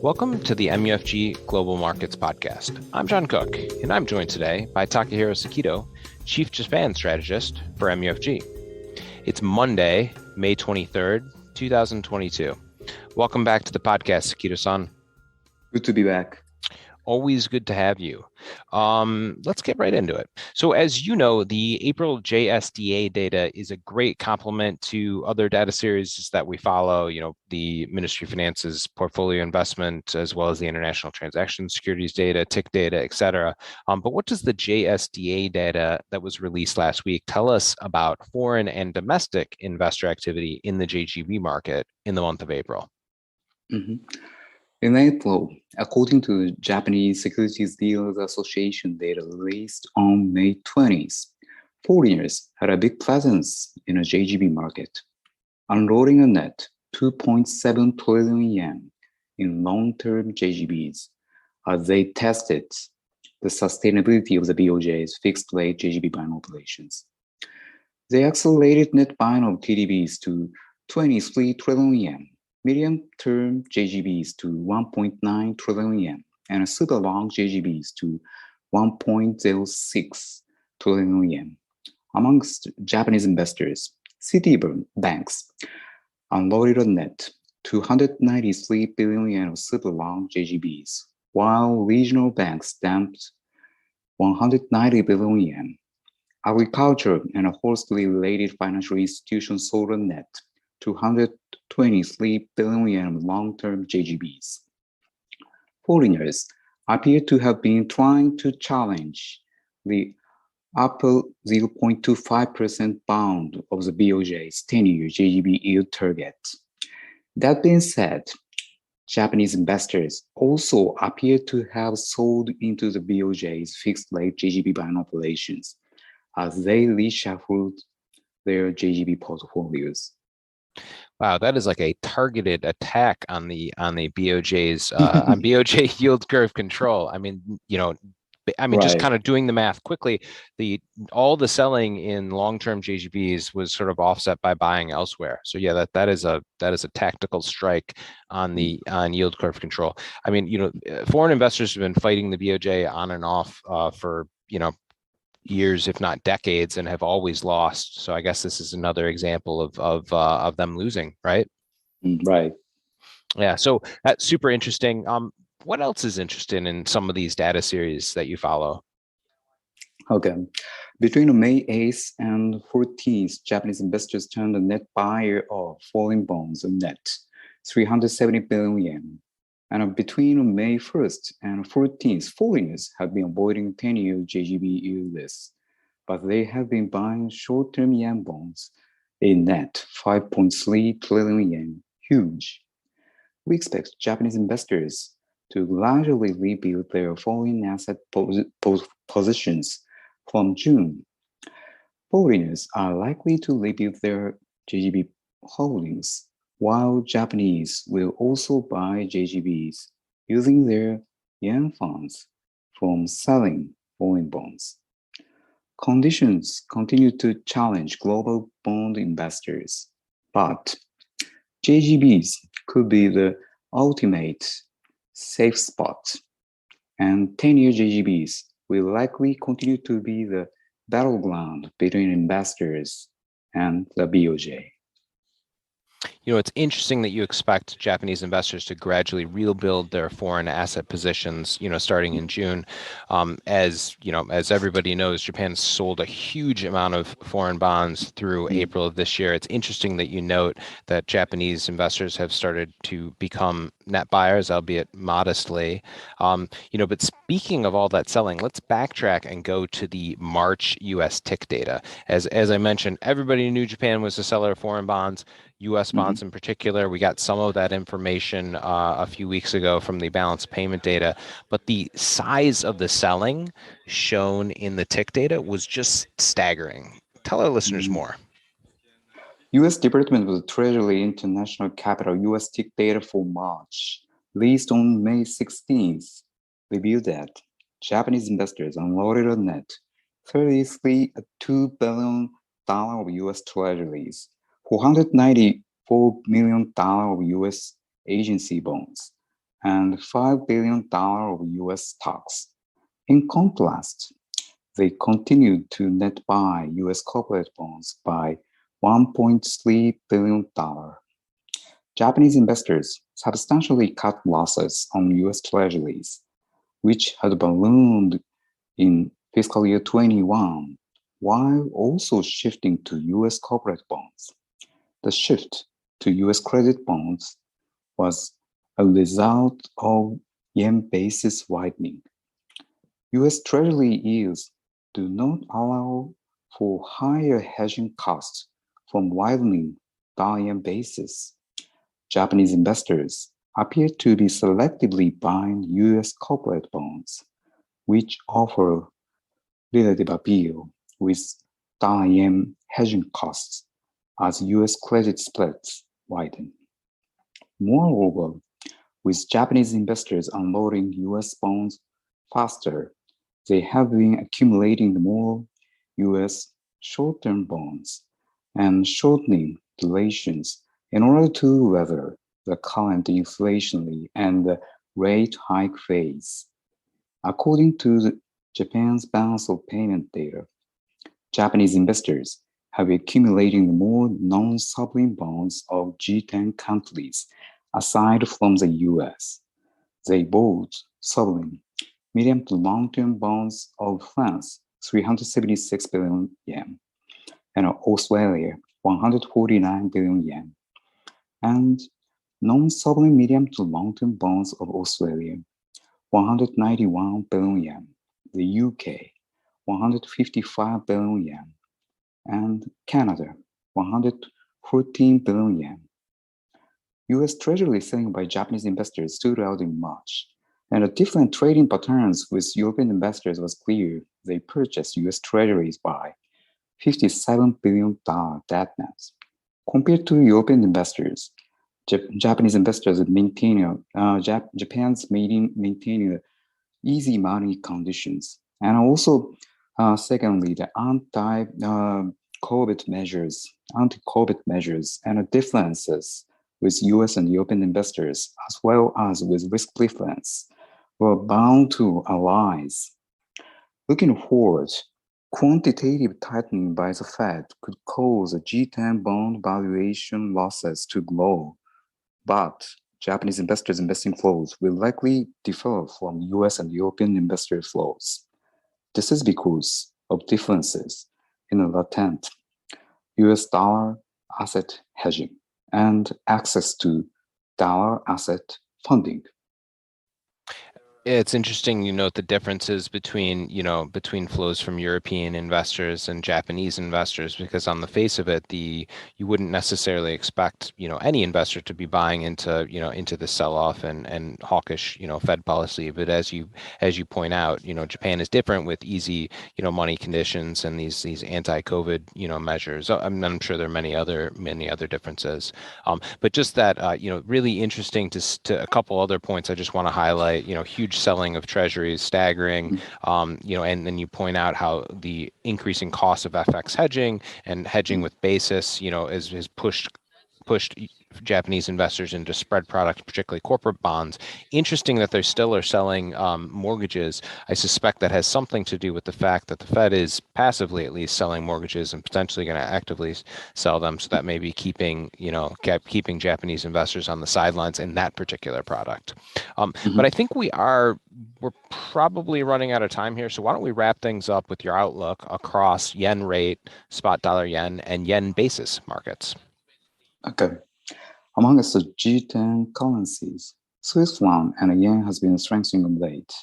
Welcome to the MUFG Global Markets Podcast. I'm John Cook, and I'm joined today by Takahiro Sekido, Chief Japan Strategist for MUFG. It's Monday, May 23rd, 2022. Welcome back to the podcast, Sekido-san. Good to be back. Always good to have you. Let's get right into it. So as you know, the April JSDA data is a great complement to other data series that we follow, the Ministry of Finance's portfolio investment, as well as the international transaction securities data, TIC data, et cetera. But what does the JSDA data that was released last week tell us about foreign and domestic investor activity in the JGB market in the month of April? Mm-hmm. In April, according to Japanese Securities Dealers Association data released on May 20th, foreigners had a big presence in the JGB market, unloading a net 2.7 trillion yen in long-term JGBs as they tested the sustainability of the BOJ's fixed-rate JGB buying operations. They accelerated net buying of TDBs to 23 trillion yen, medium-term JGBs to 1.9 trillion yen, and super long JGBs to 1.06 trillion yen. Amongst Japanese investors, Citibanks unloaded a net 293 billion yen of super long JGBs, while regional banks dumped 190 billion yen. Agriculture and forestry-related financial institutions sold a net 223 billion yen of long-term JGBs. Foreigners appear to have been trying to challenge the upper 0.25% bound of the BOJ's 10-year JGB yield target. That being said, Japanese investors also appear to have sold into the BOJ's fixed-rate JGB buying operations as they reshuffled their JGB portfolios. Wow, that is like a targeted attack on the BOJ's on BOJ yield curve control. Right. Just kind of doing the math quickly, all the selling in long-term JGBs was sort of offset by buying elsewhere. So yeah, that is a tactical strike on yield curve control. Foreign investors have been fighting the BOJ on and off for years, if not decades, and have always lost. So I guess this is another example of them losing, right? Right. Yeah. So that's super interesting. What else is interesting in some of these data series that you follow? Okay. Between May 8th and 14th, Japanese investors turned a net buyer of foreign bonds a net 370 billion yen. And between May 1st and 14th, foreigners have been avoiding 10-year JGB yield lists, but they have been buying short-term yen bonds, a net 5.3 trillion yen, huge. We expect Japanese investors to gradually rebuild their foreign asset positions from June. Foreigners are likely to rebuild their JGB holdings, while Japanese will also buy JGBs using their yen funds from selling foreign bonds. Conditions continue to challenge global bond investors, but JGBs could be the ultimate safe spot, and 10-year JGBs will likely continue to be the battleground between investors and the BOJ. It's interesting that you expect Japanese investors to gradually rebuild their foreign asset positions, starting in June. As everybody knows, Japan sold a huge amount of foreign bonds through April of this year. It's interesting that you note that Japanese investors have started to become net buyers, albeit modestly. But speaking of all that selling, let's backtrack and go to the March USTIC data. As I mentioned, everybody knew Japan was a seller of foreign bonds. U.S. bonds in particular. We got some of that information a few weeks ago from the balance payment data, but the size of the selling shown in the TIC data was just staggering. Tell our listeners more. U.S. Department of the Treasury International Capital USTIC data for March, released on May 16th, revealed that Japanese investors unloaded a net $33.2 billion of U.S. Treasuries, $494 million of U.S. agency bonds, and $5 billion of US stocks. In contrast, they continued to net buy US corporate bonds by $1.3 billion. Japanese investors substantially cut losses on US treasuries, which had ballooned in fiscal year 21, while also shifting to US corporate bonds. The shift to US credit bonds was a result of yen basis widening. US Treasury yields do not allow for higher hedging costs from widening dollar-yen basis. Japanese investors appear to be selectively buying US corporate bonds, which offer relative appeal with dollar-yen hedging costs as US credit spreads widen. Moreover, with Japanese investors unloading US bonds faster, they have been accumulating more US short-term bonds and shortening durations in order to weather the current inflationary and rate hike phase. According to Japan's balance of payment data, Japanese investors have accumulating more non-sovereign bonds of G10 countries aside from the US. They bought sovereign medium to long-term bonds of France, 376 billion yen, and Australia, 149 billion yen, and non-sovereign medium to long-term bonds of Australia, 191 billion yen, the UK, 155 billion yen, and Canada, 114 billion yen. US Treasury selling by Japanese investors stood out in March, and the different trading patterns with European investors was clear. They purchased US Treasuries by $57 billion that month. Compared to European investors, Japanese investors Japan's maintaining easy money conditions, and also, secondly, the anti-COVID measures and the differences with US and European investors, as well as with risk preference, were bound to arise. Looking forward, quantitative tightening by the Fed could cause a G10 bond valuation losses to grow, but Japanese investors' investing flows will likely differ from US and European investor flows. This is because of differences in the latent US dollar asset hedging and access to dollar asset funding. It's interesting you note the differences between flows from European investors and Japanese investors, because on the face of it, you wouldn't necessarily expect any investor to be buying into the sell-off and hawkish Fed policy. But as you point out, Japan is different with easy money conditions and these anti-COVID measures. I'm sure there are many other differences. But just that really interesting to a couple other points I just want to highlight. Huge selling of treasuries, staggering, and then you point out how the increasing cost of FX hedging and hedging with basis, has pushed Japanese investors into spread products, particularly corporate bonds. Interesting that they still are selling mortgages. I suspect that has something to do with the fact that the Fed is passively at least selling mortgages and potentially going to actively sell them. So that may be keeping Japanese investors on the sidelines in that particular product. But I think we're probably running out of time here. So why don't we wrap things up with your outlook across yen rate, spot dollar yen, and yen basis markets? Okay. Amongst the G10 currencies, Swiss franc and yen has been strengthening of late.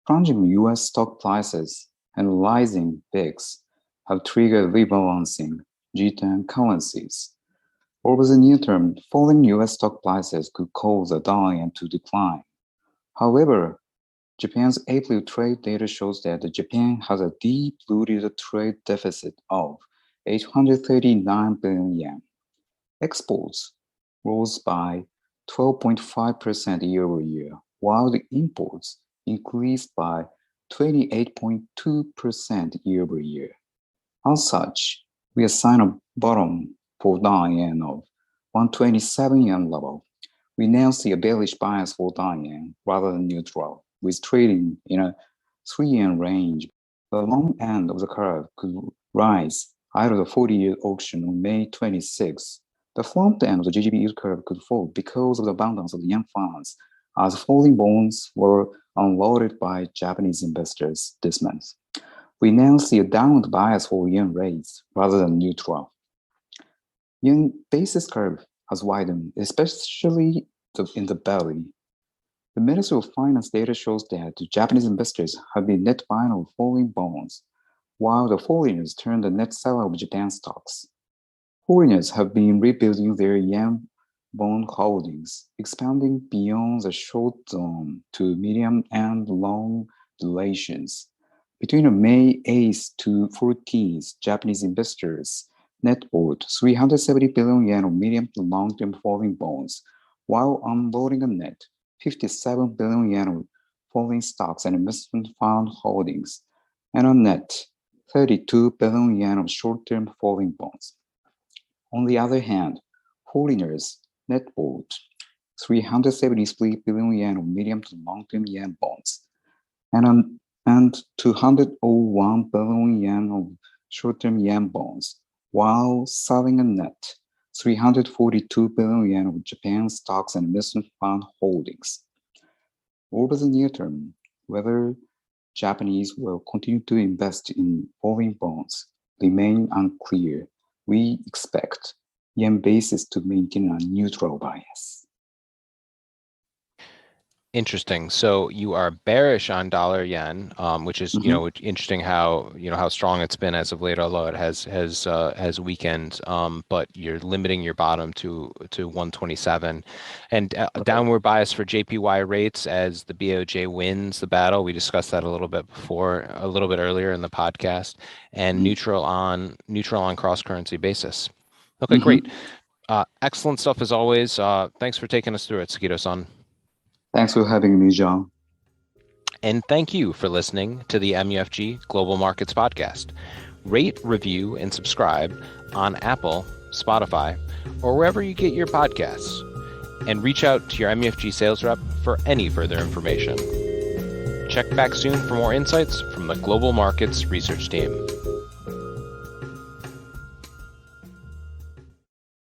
Plunging US stock prices and rising VIX have triggered rebalancing G10 currencies. Over the near term, falling US stock prices could cause the dollar yen to decline. However, Japan's April trade data shows that Japan has a deep-rooted trade deficit of 839 billion yen. Exports rose by 12.5% year over year, while the imports increased by 28.2% year over year. As such, we assign a bottom for dollar yen of 127 yen level, we now see a bearish bias for yen rather than neutral, with trading in a 3 yen range. The long end of the curve could rise out of the 40-year auction on May 26. The front end of the JGB yield curve could fall because of the abundance of yen funds, as falling bonds were unloaded by Japanese investors this month. We now see a downward bias for yen rates rather than neutral. Yen basis curve has widened, especially in the belly. The Ministry of Finance data shows that the Japanese investors have been net buying of falling bonds, while the foreigners turn the net seller of Japan stocks. Foreigners have been rebuilding their yen bond holdings, expanding beyond the short zone to medium and long durations. Between May 8th to 14th, Japanese investors net bought 370 billion yen of medium to long-term falling bonds, while unloading a net 57 billion yen of falling stocks and investment fund holdings, and a net 32 billion yen of short-term falling bonds. On the other hand, foreigners net bought 373 billion yen of medium to long-term yen bonds, and 201 billion yen of short-term yen bonds, while selling a net 342 billion yen of Japan stocks and investment fund holdings. Over the near term, whether Japanese will continue to invest in foreign bonds remain unclear. We expect yen basis to maintain a neutral bias. Interesting. So you are bearish on dollar yen, which is interesting how strong it's been as of late, although it has weakened. But you're limiting your bottom to 127, and downward bias for JPY rates as the BOJ wins the battle. We discussed that a little bit earlier in the podcast, and neutral on cross currency basis. Okay, great. Excellent stuff as always. Thanks for taking us through it, Sekido-san. Thanks for having me, John. And thank you for listening to the MUFG Global Markets Podcast. Rate, review, and subscribe on Apple, Spotify, or wherever you get your podcasts. And reach out to your MUFG sales rep for any further information. Check back soon for more insights from the Global Markets Research Team.